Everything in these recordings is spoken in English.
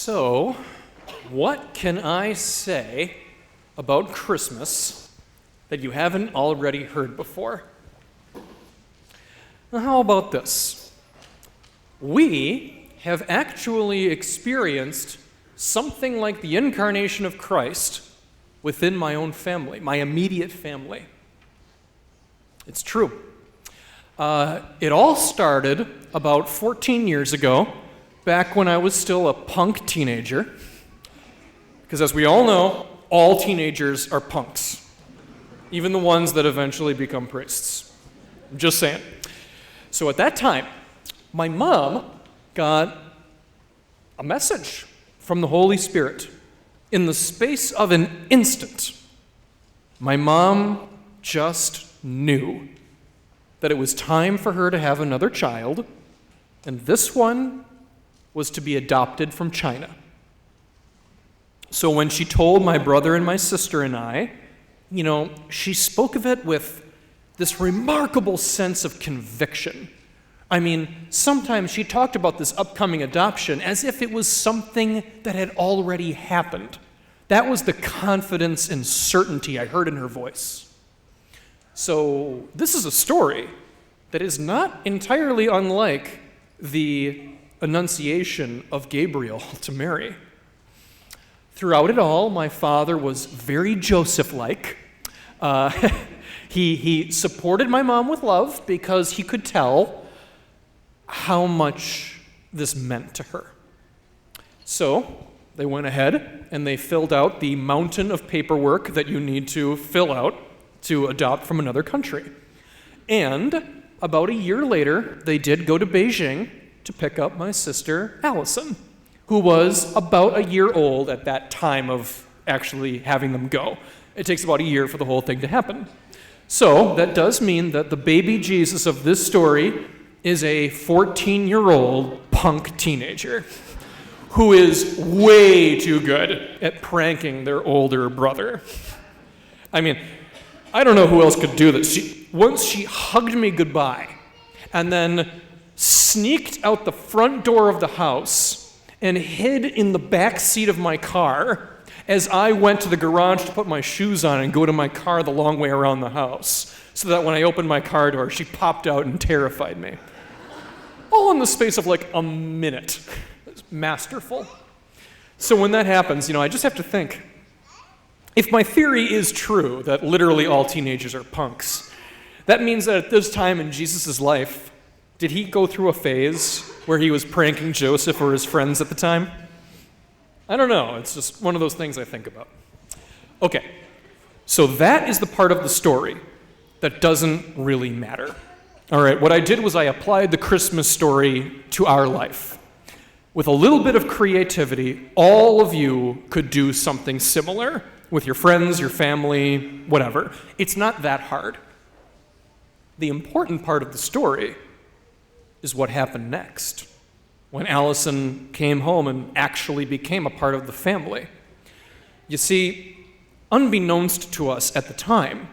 So, what can I say about Christmas that you haven't already heard before? Now, how about this? We have actually experienced something like the incarnation of Christ within my own family, my immediate family. It's true. It all started about 14 years ago, back when I was still a punk teenager. Because as we all know, all teenagers are punks, even the ones that eventually become priests. I'm just saying. So at that time, my mom got a message from the Holy Spirit. In the space of an instant, my mom just knew that it was time for her to have another child, and this one was to be adopted from China. So when she told my brother and my sister and I, she spoke of it with this remarkable sense of conviction. I mean, sometimes she talked about this upcoming adoption as if it was something that had already happened. That was the confidence and certainty I heard in her voice. So this is a story that is not entirely unlike the Annunciation of Gabriel to Mary. Throughout it all, my father was very Joseph-like. He supported my mom with love because he could tell how much this meant to her. So they went ahead and they filled out the mountain of paperwork that you need to fill out to adopt from another country. And about a year later, they did go to Beijing to pick up my sister, Allison, who was about a year old at that time of actually having them go. It takes about a year for the whole thing to happen. So that does mean that the baby Jesus of this story is a 14-year-old punk teenager who is way too good at pranking their older brother. I mean, I don't know who else could do this. Once she hugged me goodbye and then sneaked out the front door of the house and hid in the back seat of my car as I went to the garage to put my shoes on and go to my car the long way around the house, so that when I opened my car door, she popped out and terrified me. All in the space of like a minute. It's masterful. So when that happens, I just have to think, if my theory is true, that literally all teenagers are punks, that means that at this time in Jesus' life, did he go through a phase where he was pranking Joseph or his friends at the time? I don't know. It's just one of those things I think about. Okay, so that is the part of the story that doesn't really matter. All right, what I did was I applied the Christmas story to our life. With a little bit of creativity, all of you could do something similar with your friends, your family, whatever. It's not that hard. The important part of the story is what happened next, when Allison came home and actually became a part of the family. You see, unbeknownst to us at the time,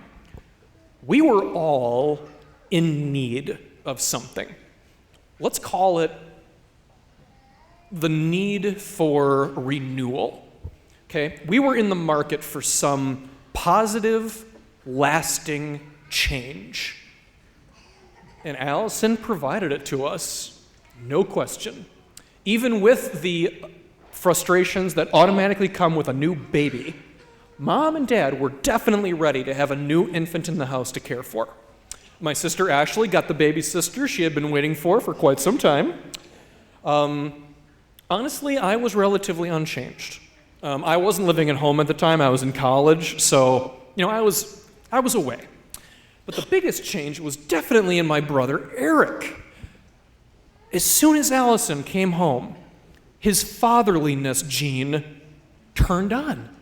we were all in need of something. Let's call it the need for renewal. Okay? We were in the market for some positive, lasting change. And Allison provided it to us, no question. Even with the frustrations that automatically come with a new baby, Mom and Dad were definitely ready to have a new infant in the house to care for. My sister Ashley got the baby sister she had been waiting for quite some time. Honestly, I was relatively unchanged. I wasn't living at home at the time. I was in college, so I was away. But the biggest change was definitely in my brother Eric. As soon as Allison came home, his fatherliness gene turned on.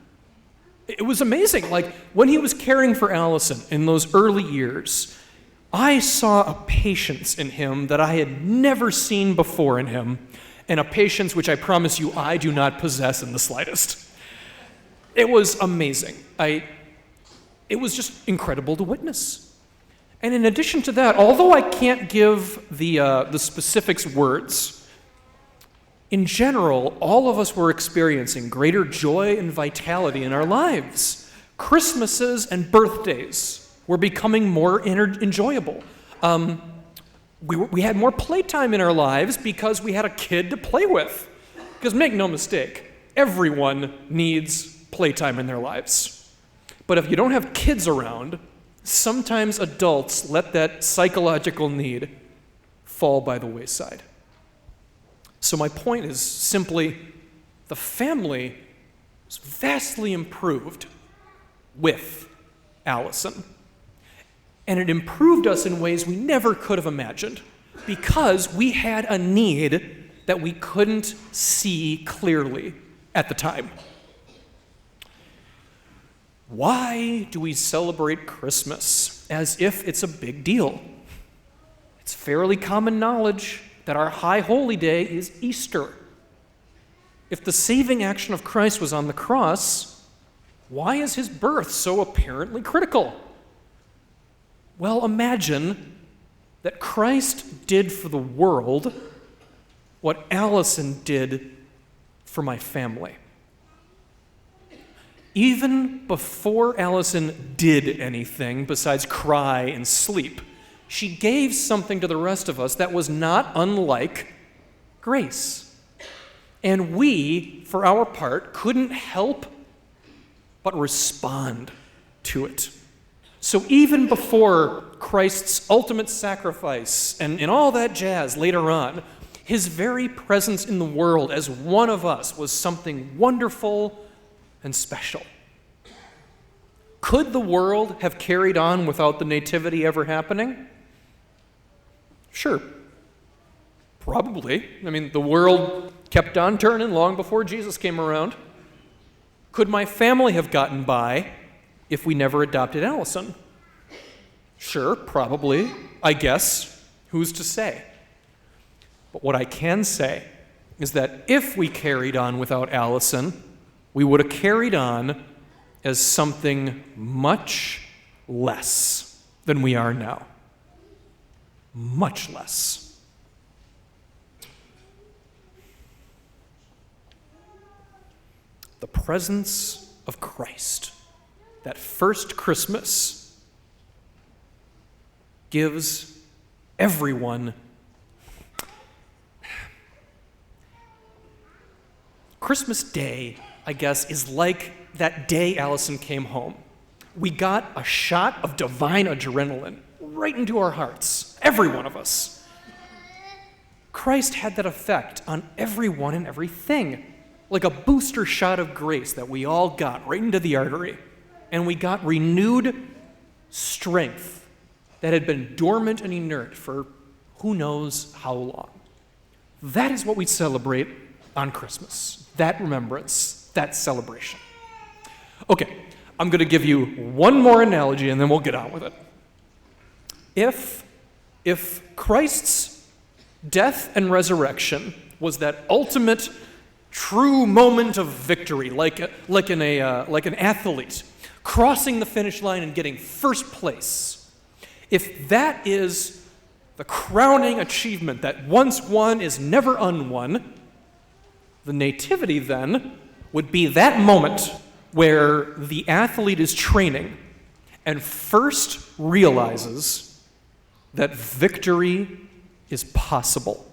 It was amazing. Like, when he was caring for Allison in those early years, I saw a patience in him that I had never seen before in him, and a patience which I promise you I do not possess in the slightest. It was amazing. It was just incredible to witness. And in addition to that, although I can't give the specifics words, In general, all of us were experiencing greater joy and vitality in our lives. Christmases and birthdays were becoming more enjoyable. We had more playtime in our lives because we had a kid to play with. Because make no mistake, everyone needs playtime in their lives. But if you don't have kids around, sometimes adults let that psychological need fall by the wayside. So my point is simply, the family was vastly improved with Allison. And it improved us in ways we never could have imagined because we had a need that we couldn't see clearly at the time. Why do we celebrate Christmas as if it's a big deal? It's fairly common knowledge that our high holy day is Easter. If the saving action of Christ was on the cross, why is his birth so apparently critical? Well, imagine that Christ did for the world what Allison did for my family. Even before Allison did anything besides cry and sleep, she gave something to the rest of us that was not unlike grace. And we, for our part, couldn't help but respond to it. So even before Christ's ultimate sacrifice and all that jazz later on, his very presence in the world as one of us was something wonderful and special. Could the world have carried on without the nativity ever happening? Sure. Probably. I mean, the world kept on turning long before Jesus came around. Could my family have gotten by if we never adopted Allison? Sure, probably. I guess. Who's to say? But what I can say is that if we carried on without Allison, we would have carried on as something much less than we are now. Much less. The presence of Christ, that first Christmas, gives everyone. Christmas Day, I guess, is like that day Allison came home. We got a shot of divine adrenaline right into our hearts, every one of us. Christ had that effect on everyone and everything, like a booster shot of grace that we all got right into the artery. And we got renewed strength that had been dormant and inert for who knows how long. That is what we celebrate on Christmas, that remembrance, that celebration. Okay, I'm going to give you one more analogy and then we'll get on with it. If Christ's death and resurrection was that ultimate true moment of victory, like an athlete crossing the finish line and getting first place, if that is the crowning achievement that once won is never unwon, the nativity then would be that moment where the athlete is training and first realizes that victory is possible,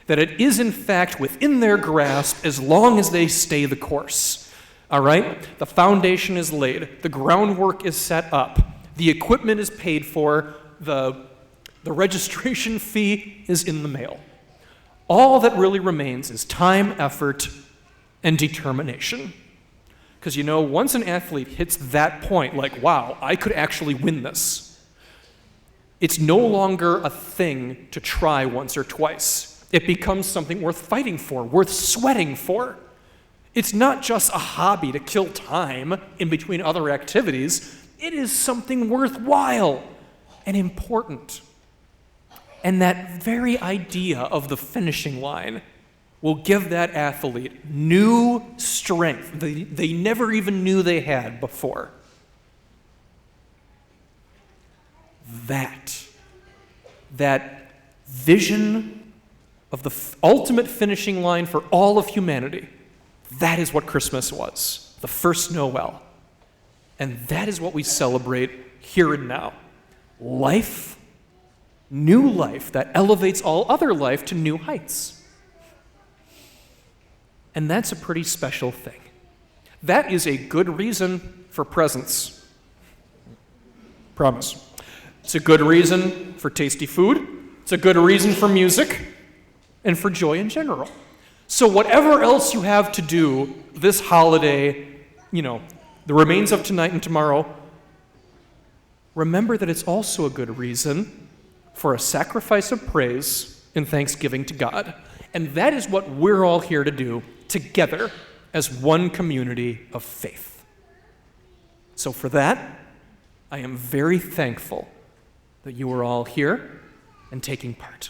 that it is in fact within their grasp as long as they stay the course. All right? The foundation is laid, the groundwork is set up, the equipment is paid for, the registration fee is in the mail. All that really remains is time, effort, and determination. Because once an athlete hits that point, like, wow, I could actually win this, it's no longer a thing to try once or twice. It becomes something worth fighting for, worth sweating for. It's not just a hobby to kill time in between other activities. It is something worthwhile and important. And that very idea of the finishing line will give that athlete new strength they never even knew they had before. That vision of the ultimate finishing line for all of humanity. That is what Christmas was, the first Noel. And that is what we celebrate here and now. Life, new life that elevates all other life to new heights. And that's a pretty special thing. That is a good reason for presents. Promise. It's a good reason for tasty food. It's a good reason for music and for joy in general. So whatever else you have to do this holiday, the remains of tonight and tomorrow, remember that it's also a good reason for a sacrifice of praise and thanksgiving to God. And that is what we're all here to do together as one community of faith. So for that, I am very thankful that you are all here and taking part.